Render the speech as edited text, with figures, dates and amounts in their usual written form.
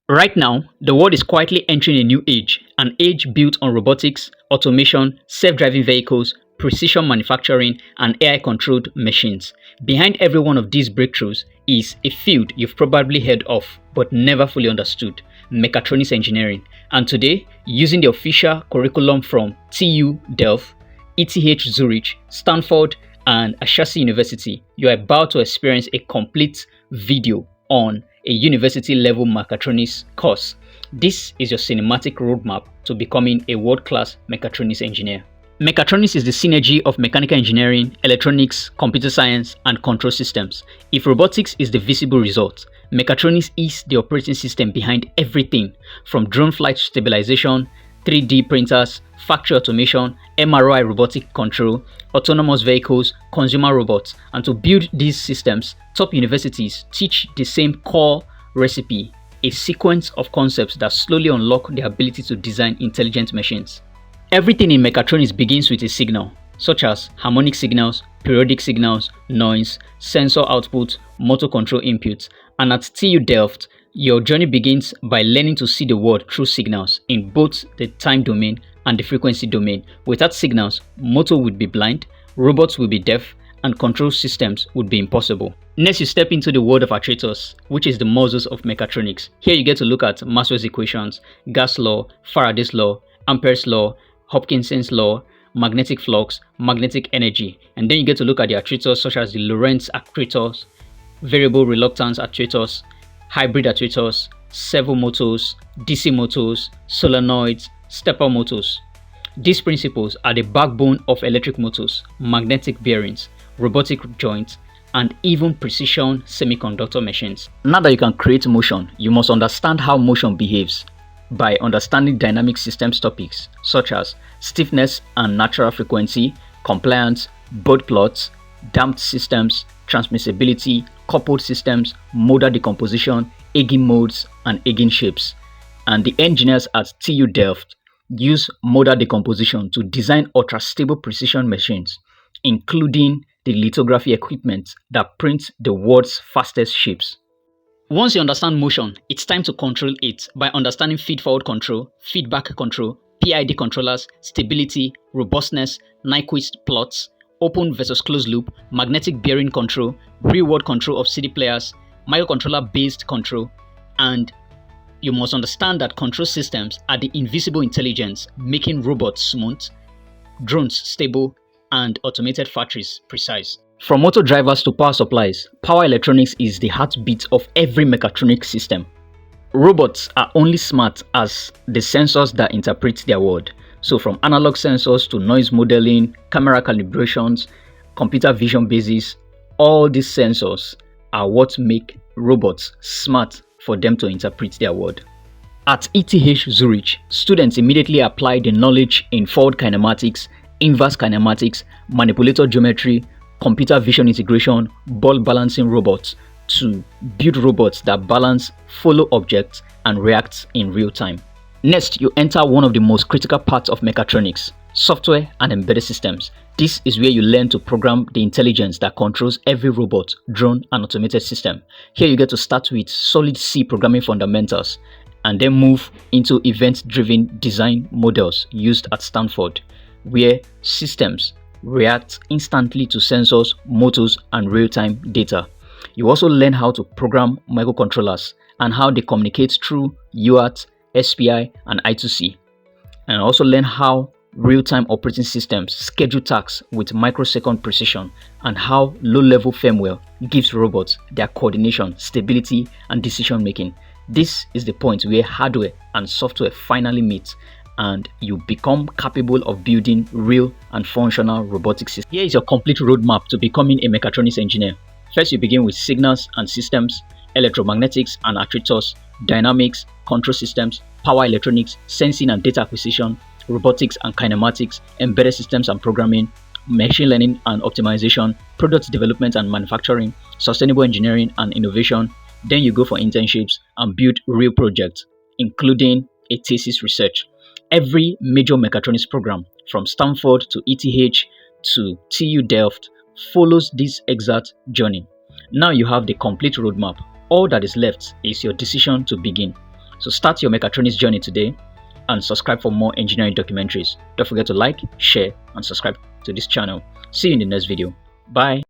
Right now, the world is quietly entering a new age, an age built on robotics, automation, self-driving vehicles, precision manufacturing, and AI-controlled machines. Behind every one of these breakthroughs is a field you've probably heard of but never fully understood: mechatronics engineering. And today, using the official curriculum from TU Delft, ETH Zurich, Stanford, and Ashesi University, you are about to experience a complete video on a university-level mechatronics course. This is your cinematic roadmap to becoming a world-class mechatronics engineer. Mechatronics is the synergy of mechanical engineering, electronics, computer science, and control systems. If robotics is the visible result, mechatronics is the operating system behind everything, from drone flight stabilization, 3D printers, factory automation, MRI robotic control, autonomous vehicles, consumer robots. And to build these systems, top universities teach the same core recipe, a sequence of concepts that slowly unlock the ability to design intelligent machines. Everything in mechatronics begins with a signal, such as harmonic signals, periodic signals, noise, sensor output, motor control inputs. And at TU Delft, your journey begins by learning to see the world through signals in both the time domain and the frequency domain. Without signals, motor would be blind, robots will be deaf, and control systems would be impossible. Next, you step into the world of actuators, which is the muscles of mechatronics. Here you get to look at Maxwell's equations, Gauss law, Faraday's law, Ampere's law, Hopkinson's law, magnetic flux, magnetic energy. And then you get to look at the actuators such as the Lorentz actuators, variable reluctance actuators, hybrid actuators, servo motors, DC motors, solenoids, stepper motors. These principles are the backbone of electric motors, magnetic bearings, robotic joints, and even precision semiconductor machines. Now that you can create motion, you must understand how motion behaves by understanding dynamic systems topics such as stiffness and natural frequency, compliance, Bode plots, damped systems, transmissibility, coupled systems, modal decomposition, Eigen modes, and Eigen shapes. And the engineers at TU Delft use modal decomposition to design ultra-stable precision machines, including the lithography equipment that prints the world's fastest shapes. Once you understand motion, it's time to control it by understanding feed-forward control, feedback control, PID controllers, stability, robustness, Nyquist plots, open versus closed loop, magnetic bearing control, real-world control of CD players, microcontroller-based control, and you must understand that control systems are the invisible intelligence making robots smooth, drones stable, and automated factories precise. From motor drivers to power supplies, power electronics is the heartbeat of every mechatronic system. Robots are only smart as the sensors that interpret their world. So from analog sensors to noise modeling, camera calibrations, computer vision bases, all these sensors are what make robots smart for them to interpret their world. At ETH Zurich, students immediately apply the knowledge in forward kinematics, inverse kinematics, manipulator geometry, computer vision integration, ball balancing robots to build robots that balance, follow objects, and react in real time. Next, you enter one of the most critical parts of mechatronics, software and embedded systems. This is where you learn to program the intelligence that controls every robot, drone, and automated system. Here you get to start with solid C programming fundamentals and then move into event-driven design models used at Stanford, where systems react instantly to sensors, motors, and real-time data. You also learn how to program microcontrollers and how they communicate through UART, SPI, and I2C. And also learn how real-time operating systems schedule tasks with microsecond precision and how low-level firmware gives robots their coordination, stability, and decision-making. This is the point where hardware and software finally meet and you become capable of building real and functional robotic systems. Here is your complete roadmap to becoming a mechatronics engineer. First, you begin with signals and systems, electromagnetics and actuators, dynamics, control systems, power electronics, sensing and data acquisition, robotics and kinematics, embedded systems and programming, machine learning and optimization, product development and manufacturing, sustainable engineering and innovation. Then you go for internships and build real projects, including a thesis research. Every major mechatronics program, from Stanford to ETH to TU Delft, follows this exact journey. Now you have the complete roadmap. All that is left is your decision to begin. So start your mechatronics journey today and subscribe for more engineering documentaries. Don't forget to like, share, and subscribe to this channel. See you in the next video. Bye.